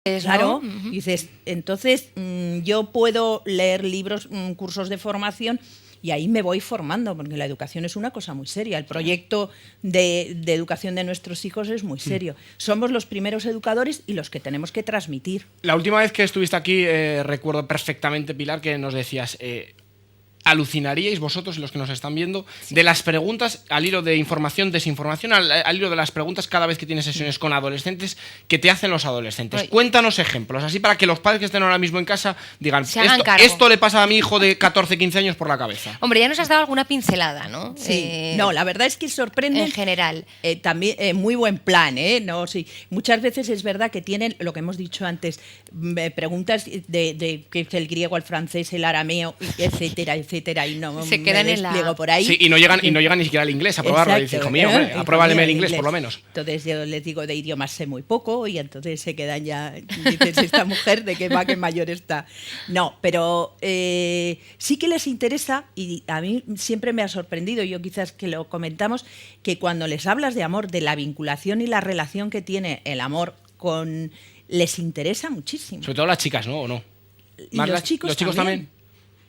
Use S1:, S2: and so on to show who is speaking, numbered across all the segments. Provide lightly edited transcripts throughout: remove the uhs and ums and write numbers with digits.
S1: Claro,
S2: ¿no?
S1: dices, entonces yo puedo leer libros, cursos de formación y ahí me voy formando, porque la educación es una cosa muy seria. El proyecto de educación de nuestros hijos es muy serio. Somos los primeros educadores y los que tenemos que transmitir.
S3: La última vez que estuviste aquí, recuerdo perfectamente, Pilar, que nos decías... alucinaríais vosotros y los que nos están viendo de las preguntas al hilo de información, desinformación, al hilo de las preguntas cada vez que tienes sesiones con adolescentes que te hacen los adolescentes. Cuéntanos ejemplos, así para que los padres que estén ahora mismo en casa digan, esto le pasa a mi hijo de 14, 15 años por la cabeza.
S2: Hombre, ya nos has dado alguna pincelada, ¿no?
S1: Sí, no, la verdad es que sorprende.
S2: En general.
S1: También muy buen plan, ¿eh? No, sí. Muchas veces es verdad que tienen, lo que hemos dicho antes, preguntas de qué es el griego, el francés, el arameo, etcétera, etcétera, y no
S2: se quedan
S1: me despliego por ahí.
S3: Sí, y no llegan ni siquiera al inglés a probarlo.
S1: Exacto,
S3: y dice, hijo mío, hombre, apruébame el inglés por lo menos.
S1: Entonces yo les digo, de idiomas sé muy poco, y entonces se quedan ya, dices, esta mujer de qué va, qué mayor está. No, pero sí que les interesa, y a mí siempre me ha sorprendido, yo quizás que lo comentamos, que cuando les hablas de amor, de la vinculación y la relación que tiene el amor con... les interesa muchísimo.
S3: Sobre todo las chicas, ¿no? ¿O no?
S1: Y los chicos también.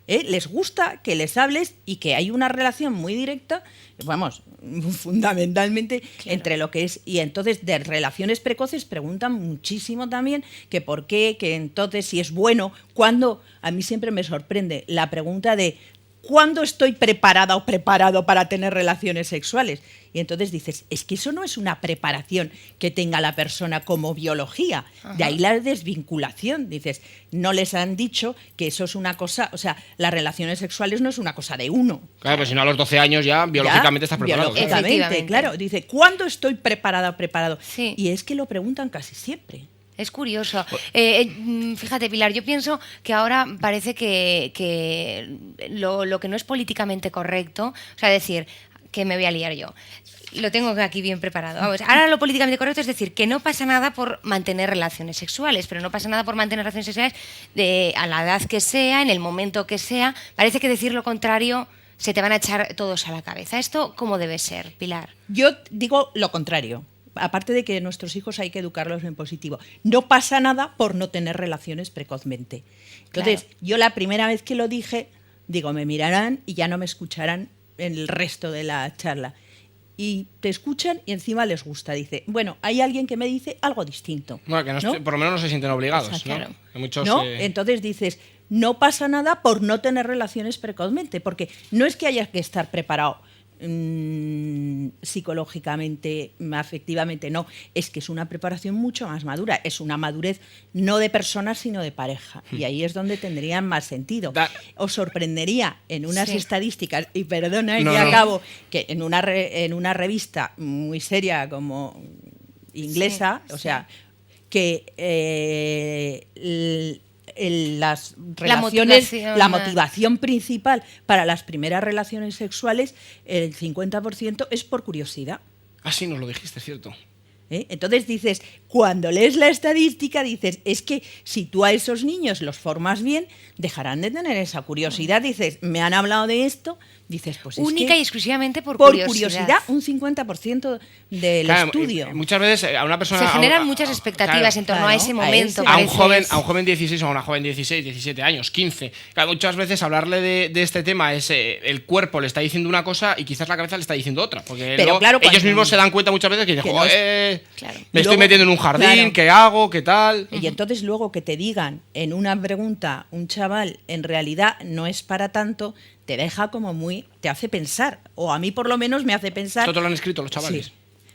S1: Les gusta que les hables y que hay una relación muy directa, vamos, fundamentalmente entre lo que es... Y entonces de relaciones precoces preguntan muchísimo también que por qué, que entonces si es bueno, cuándo... A mí siempre me sorprende la pregunta de ¿cuándo estoy preparada o preparado para tener relaciones sexuales? Y entonces dices, es que eso no es una preparación que tenga la persona como biología. Ajá. De ahí la desvinculación. Dices, no les han dicho que eso es una cosa... O sea, las relaciones sexuales no es una cosa de uno.
S3: Claro, pues si no a los 12 años ya biológicamente estás preparado.
S1: Biológicamente, claro. Dice, ¿cuándo estoy preparada o preparado?
S2: Sí.
S1: Y es que lo preguntan casi siempre.
S2: Es curioso. Fíjate, Pilar, yo pienso que ahora parece que lo que no es políticamente correcto, o sea, decir, que me voy a liar yo, lo tengo aquí bien preparado. Vamos, ahora lo políticamente correcto es decir que no pasa nada por mantener relaciones sexuales, pero no pasa nada por mantener relaciones sexuales a la edad que sea, en el momento que sea. Parece que decir lo contrario se te van a echar todos a la cabeza. ¿Esto cómo debe ser, Pilar?
S1: Yo digo lo contrario. Aparte de que nuestros hijos hay que educarlos en positivo. No pasa nada por no tener relaciones precozmente. Entonces, yo la primera vez que lo dije, digo, me mirarán y ya no me escucharán en el resto de la charla. Y te escuchan y encima les gusta. Dice, bueno, hay alguien que me dice algo distinto.
S3: Bueno, que ¿no? Por lo menos no se sienten obligados, ¿no? Claro. Hay muchos,
S1: ¿no? Entonces dices, no pasa nada por no tener relaciones precozmente, porque no es que haya que estar preparado psicológicamente, afectivamente, no, es que es una preparación mucho más madura, es una madurez no de persona sino de pareja, y ahí es donde tendría más sentido. Os sorprendería en unas estadísticas, y perdona y acabo, que en una revista muy seria como inglesa, o sea, que las relaciones, la motivación principal para las primeras relaciones sexuales, el 50% es por curiosidad.
S3: Ah, sí, nos lo dijiste, cierto.
S1: Entonces dices, cuando lees la estadística, dices, es que si tú a esos niños los formas bien, dejarán de tener esa curiosidad. Dices, me han hablado de esto, dices, pues
S2: única y exclusivamente por
S1: curiosidad, un 50% del estudio.
S3: Muchas veces a una persona...
S2: Se generan muchas expectativas en torno a ese momento.
S3: A un joven 16 o a una joven 16, 17 años, 15. Claro, muchas veces hablarle de este tema es el cuerpo le está diciendo una cosa y quizás la cabeza le está diciendo otra. Porque ellos mismos se dan cuenta muchas veces que dicen, me estoy metiendo en un jardín, ¿qué hago? ¿Qué tal?
S1: Y entonces luego que te digan en una pregunta, un chaval, en realidad no es para tanto, te deja como muy... te hace pensar, o a mí por lo menos me hace pensar...
S3: Esto te lo han escrito los chavales.
S1: Sí.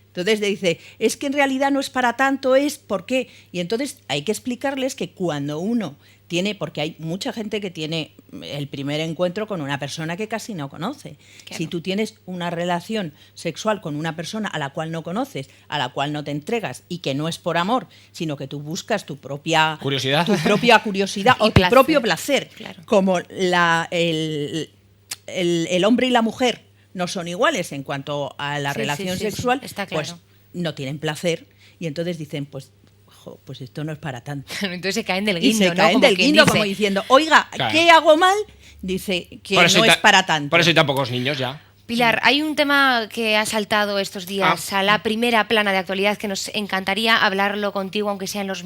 S1: Entonces te dice, es que en realidad no es para tanto, es ¿por qué? Y entonces hay que explicarles que cuando uno tiene, porque hay mucha gente que tiene el primer encuentro con una persona que casi no conoce. Claro. Si tú tienes una relación sexual con una persona a la cual no conoces, a la cual no te entregas y que no es por amor, sino que tú buscas tu propia curiosidad, o tu propio placer, claro. Como el hombre y la mujer no son iguales en cuanto a la relación sexual,
S2: está claro.
S1: Pues no tienen placer y entonces dicen, pues esto no es para tanto.
S2: Entonces se caen del guindo,
S1: y se caen del guindo como diciendo, oiga, claro. ¿Qué hago mal? Dice que no es para tanto.
S3: Por eso hay tan pocos niños ya.
S2: Pilar, hay un tema que ha saltado estos días a la primera plana de actualidad que nos encantaría hablarlo contigo, aunque sea en los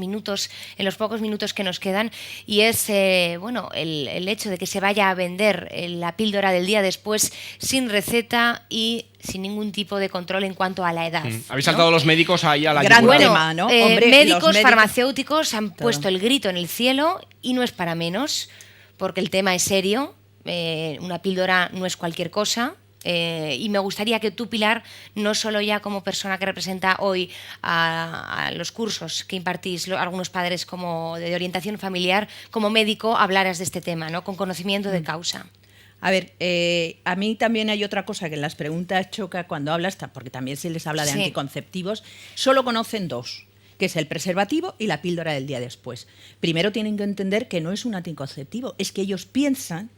S2: pocos minutos que nos quedan, y es el hecho de que se vaya a vender la píldora del día después sin receta y sin ningún tipo de control en cuanto a la edad.
S3: Habéis saltado los médicos ahí a la
S1: Gran
S3: yugular.
S1: tema, ¿no? Hombre,
S2: médicos, farmacéuticos han puesto
S1: todo.
S2: el grito en el cielo y no es para menos, porque el tema es serio. Una píldora no es cualquier cosa. Y me gustaría que tú, Pilar, no solo ya como persona que representa hoy a los cursos que impartís algunos padres como de orientación familiar, como médico, hablaras de este tema, ¿no? Con conocimiento de causa.
S1: A ver, a mí también hay otra cosa que en las preguntas choca cuando hablas, porque también se les habla de anticonceptivos, solo conocen dos, que es el preservativo y la píldora del día después. Primero tienen que entender que no es un anticonceptivo, es que ellos piensan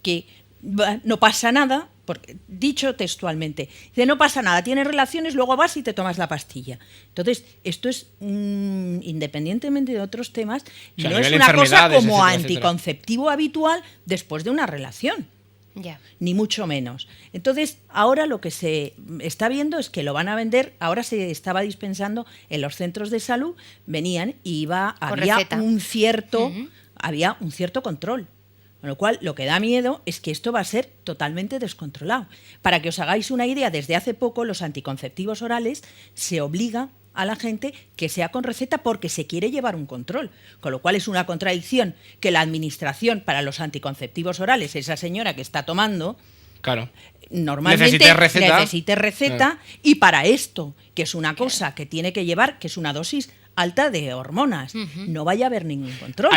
S1: que no pasa nada, porque, dicho textualmente, dice no pasa nada, tienes relaciones, luego vas y te tomas la pastilla. Entonces, esto es, independientemente de otros temas, no es una cosa como anticonceptivo habitual después de una relación.
S2: Ya.
S1: Ni mucho menos. Entonces, ahora lo que se está viendo es que lo van a vender, ahora se estaba dispensando en los centros de salud, venían y había un cierto control. Con lo cual, lo que da miedo es que esto va a ser totalmente descontrolado. Para que os hagáis una idea, desde hace poco los anticonceptivos orales se obliga a la gente que sea con receta porque se quiere llevar un control. Con lo cual es una contradicción que la administración para los anticonceptivos orales, esa señora que está tomando,
S3: claro,
S1: normalmente necesite receta, y para esto, que es una cosa que tiene que llevar, que es una dosis alta de hormonas, no vaya a haber ningún control.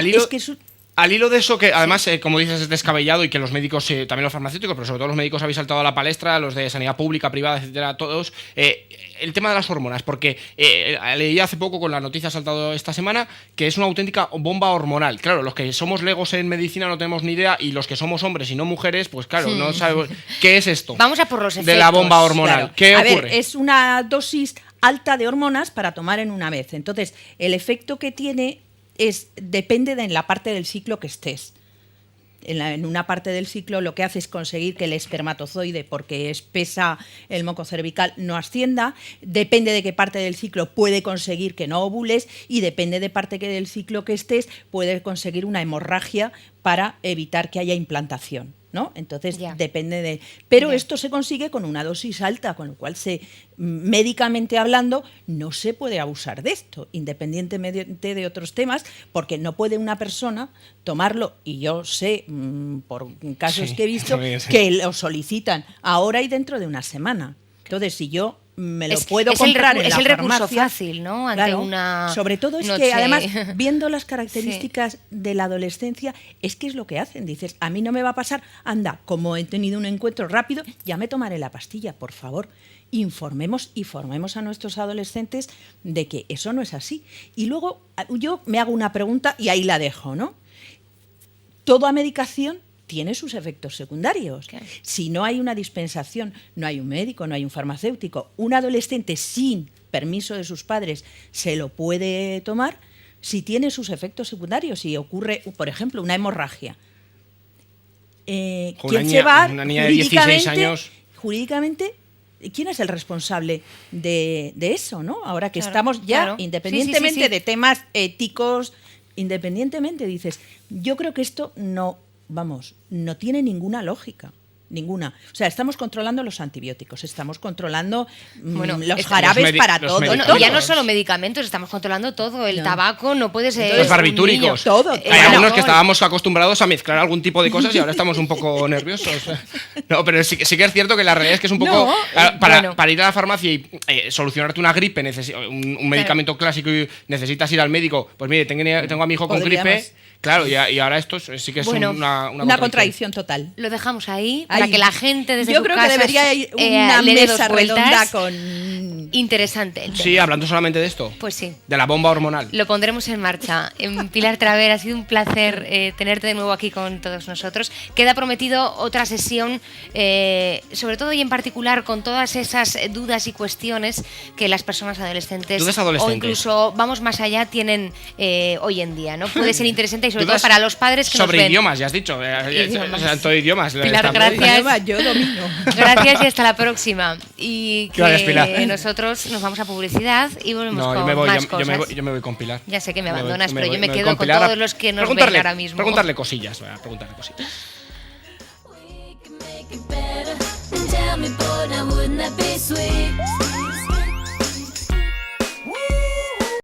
S3: Al hilo de eso, que además, como dices, es descabellado y que los médicos, también los farmacéuticos, pero sobre todo los médicos habéis saltado a la palestra, los de sanidad pública, privada, etcétera, todos, el tema de las hormonas, porque leí hace poco con la noticia saltado esta semana que es una auténtica bomba hormonal. Claro, los que somos legos en medicina no tenemos ni idea y los que somos hombres y no mujeres, pues claro, no sabemos qué es esto.
S2: Vamos a por los efectos
S3: de la bomba hormonal.
S1: Claro.
S3: ¿Qué
S1: ocurre?
S3: ocurre?
S1: Ver, es una dosis alta de hormonas para tomar en una vez. Entonces, el efecto que tiene depende de en la parte del ciclo que estés. En una parte del ciclo lo que hace es conseguir que el espermatozoide, porque espesa el moco cervical, no ascienda. Depende de qué parte del ciclo puede conseguir que no ovules y depende de parte del ciclo que estés puede conseguir una hemorragia para evitar que haya implantación, ¿no? Entonces depende de... Pero esto se consigue con una dosis alta, con lo cual médicamente hablando no se puede abusar de esto, independientemente de otros temas, porque no puede una persona tomarlo, y yo sé por casos que he visto que lo solicitan ahora y dentro de una semana. Entonces, si yo me lo puedo comprar en la farmacia... Es el recurso
S2: fácil, ¿no? Ante una
S1: sobre todo es
S2: noche...
S1: que, además, viendo las características de la adolescencia, es que es lo que hacen. Dices, a mí no me va a pasar, anda, como he tenido un encuentro rápido, ya me tomaré la pastilla, por favor. Informemos y formemos a nuestros adolescentes de que eso no es así. Y luego yo me hago una pregunta y ahí la dejo, ¿no? Toda medicación tiene sus efectos secundarios. Okay. Si no hay una dispensación, no hay un médico, no hay un farmacéutico, un adolescente sin permiso de sus padres se lo puede tomar, si tiene sus efectos secundarios, si ocurre, por ejemplo, una hemorragia. ¿Quién se va
S3: una niña de 16 años?
S1: Jurídicamente, ¿quién es el responsable de eso, ¿no? Ahora que estamos ya, independientemente de temas éticos, independientemente, dices, yo creo que esto no tiene ninguna lógica. Ninguna. O sea, estamos controlando los antibióticos, estamos controlando los jarabes para todo.
S2: Ya no solo medicamentos, estamos controlando todo. El tabaco no puede ser.
S3: Los barbitúricos.
S1: Todo.
S3: Hay algunos que estábamos acostumbrados a mezclar algún tipo de cosas y ahora estamos un poco nerviosos. No, pero sí que es cierto que la realidad es que es un poco. Para ir a la farmacia y solucionarte una gripe, un medicamento clásico y necesitas ir al médico, pues mire, tengo a mi hijo con gripe. Claro, y ahora esto sí que es una
S1: contradicción total.
S2: Lo dejamos ahí para que la gente desde
S1: Yo creo que debería ir una mesa redonda con...
S2: Interesante.
S3: Sí, hablando solamente de esto.
S2: Pues sí.
S3: De la bomba hormonal.
S2: Lo pondremos en marcha. Pilar Traver, ha sido un placer tenerte de nuevo aquí con todos nosotros. Queda prometido otra sesión, sobre todo y en particular con todas esas dudas y cuestiones que las personas adolescentes o incluso, vamos más allá, tienen hoy en día, ¿no? Puede ser interesante y sobre todo para los padres que nos ven.
S3: Sobre idiomas, ya has dicho. Todo idiomas.
S2: Pilar, gracias. Gracias.
S1: Yo domino.
S2: Gracias y hasta la próxima. Y que
S3: Gracias, Pilar.
S2: nosotros nos vamos a publicidad y volvemos
S3: No,
S2: con
S3: yo me voy,
S2: más
S3: yo
S2: cosas.
S3: me voy con Pilar.
S2: Ya sé que me
S3: voy,
S2: abandonas, pero
S3: voy,
S2: yo me
S3: voy
S2: quedo con
S3: Pilar a
S2: todos los que nos ven
S3: preguntarle-
S2: ahora mismo.
S3: Preguntarle cosillas, preguntarle cosillas.
S4: We can make it better. And tell me, boy, now wouldn't that be sweet?